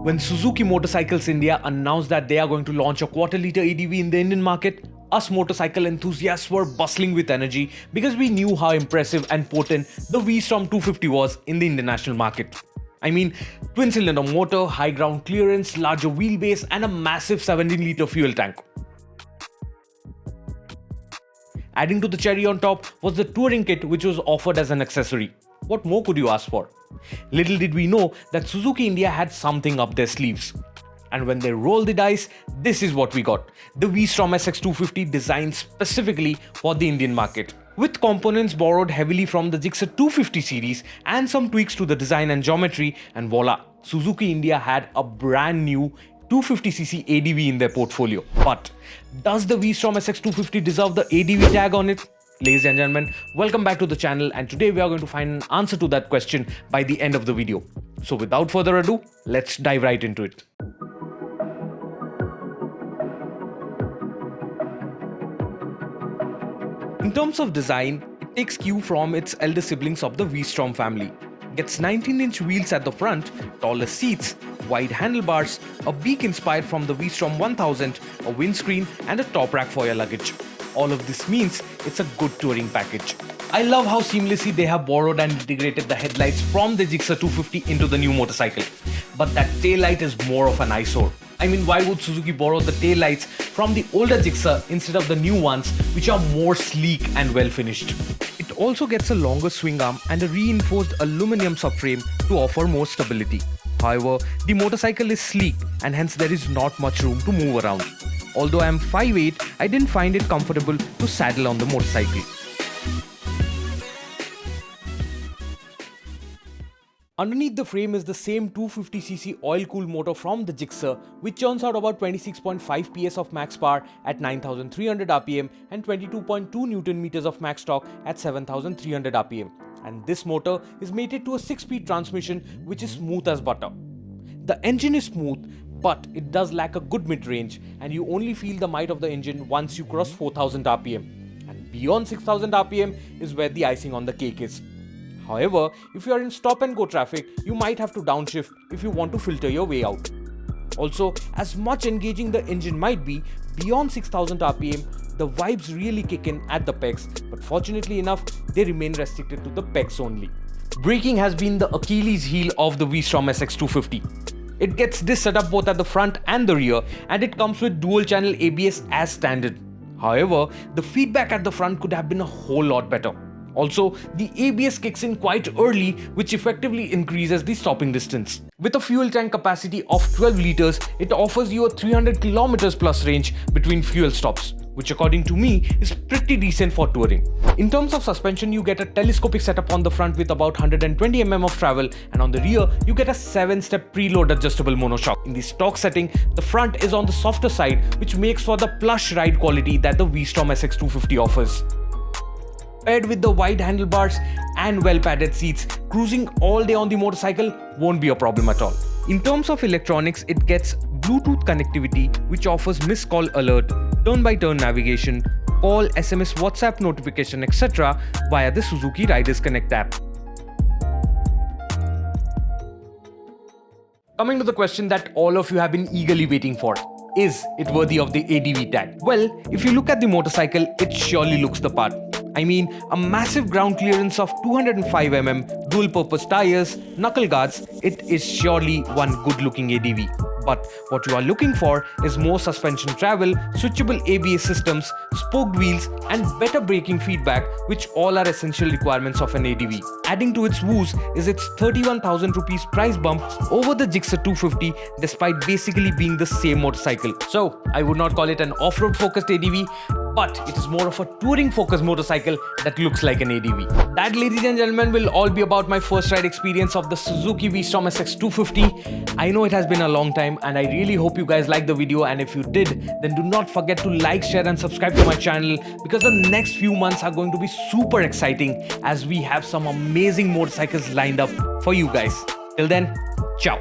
When Suzuki Motorcycles India announced that they are going to launch a quarter-litre ADV in the Indian market, us motorcycle enthusiasts were bustling with energy because we knew how impressive and potent the VStrom 250 was in the international market. I mean, twin-cylinder motor, high ground clearance, larger wheelbase and a massive 17-litre fuel tank. Adding to the cherry on top was the touring kit which was offered as an accessory. What more could you ask for? Little did we know that Suzuki India had something up their sleeves. And when they rolled the dice, this is what we got. The VStrom SX 250 designed specifically for the Indian market. With components borrowed heavily from the Gixxer 250 series and some tweaks to the design and geometry, and voila, Suzuki India had a brand new 250cc ADV in their portfolio. But does the VStrom SX 250 deserve the ADV tag on it? Ladies and gentlemen, welcome back to the channel, and today we are going to find an answer to that question by the end of the video. So without further ado, let's dive right into it. In terms of design, it takes cue from its elder siblings of the VStrom family. Gets 19-inch wheels at the front, taller seats, wide handlebars, a beak inspired from the VStrom 1000, a windscreen and a top rack for your luggage. All of this means it's a good touring package. I love how seamlessly they have borrowed and integrated the headlights from the Gixxer 250 into the new motorcycle. But that taillight is more of an eyesore. I mean, why would Suzuki borrow the taillights from the older Gixxer instead of the new ones, which are more sleek and well finished? It also gets a longer swing arm and a reinforced aluminum subframe to offer more stability. However, the motorcycle is sleek and hence there is not much room to move around. Although I am 5'8", I didn't find it comfortable to saddle on the motorcycle. Underneath the frame is the same 250cc oil-cooled motor from the Gixxer, which churns out about 26.5 PS of max power at 9,300 RPM and 22.2 Nm of max torque at 7,300 RPM. And this motor is mated to a 6-speed transmission which is smooth as butter. The engine is smooth, but it does lack a good mid-range, and you only feel the might of the engine once you cross 4,000 RPM. And beyond 6,000 RPM is where the icing on the cake is. However, if you are in stop-and-go traffic, you might have to downshift if you want to filter your way out. Also, as much engaging the engine might be, beyond 6,000 RPM, the vibes really kick in at the pegs, but fortunately enough, they remain restricted to the pegs only. Braking has been the Achilles heel of the VStrom SX 250. It gets this setup both at the front and the rear, and it comes with dual-channel ABS as standard. However, the feedback at the front could have been a whole lot better. Also, the ABS kicks in quite early, which effectively increases the stopping distance. With a fuel tank capacity of 12 litres, it offers you a 300 km plus range between fuel stops, which according to me is pretty decent for touring. In terms of suspension, you get a telescopic setup on the front with about 120 mm of travel, and on the rear, you get a 7-step preload adjustable monoshock. In the stock setting, the front is on the softer side, which makes for the plush ride quality that the VStrom SX 250 offers. Paired with the wide handlebars and well-padded seats, cruising all day on the motorcycle won't be a problem at all. In terms of electronics, it gets Bluetooth connectivity, which offers missed call alert, turn-by-turn navigation, call, SMS, WhatsApp notification, etc. via the Suzuki Riders Connect app. Coming to the question that all of you have been eagerly waiting for. Is it worthy of the ADV tag? Well, if you look at the motorcycle, it surely looks the part. I mean, a massive ground clearance of 205 mm, dual-purpose tires, knuckle guards, it is surely one good-looking ADV. But what you are looking for is more suspension travel, switchable ABS systems, spoked wheels and better braking feedback, which all are essential requirements of an ADV. Adding to its woes is its 31,000 rupees price bump over the Gixxer 250 despite basically being the same motorcycle. So I would not call it an off-road focused ADV, but it is more of a touring focused motorcycle that looks like an ADV. That, ladies and gentlemen, will all be about my first ride experience of the Suzuki VStrom SX 250. I know it has been a long time and I really hope you guys liked the video, and if you did, then do not forget to like, share and subscribe to my channel, because the next few months are going to be super exciting as we have some amazing motorcycles lined up for you guys. Till then, ciao.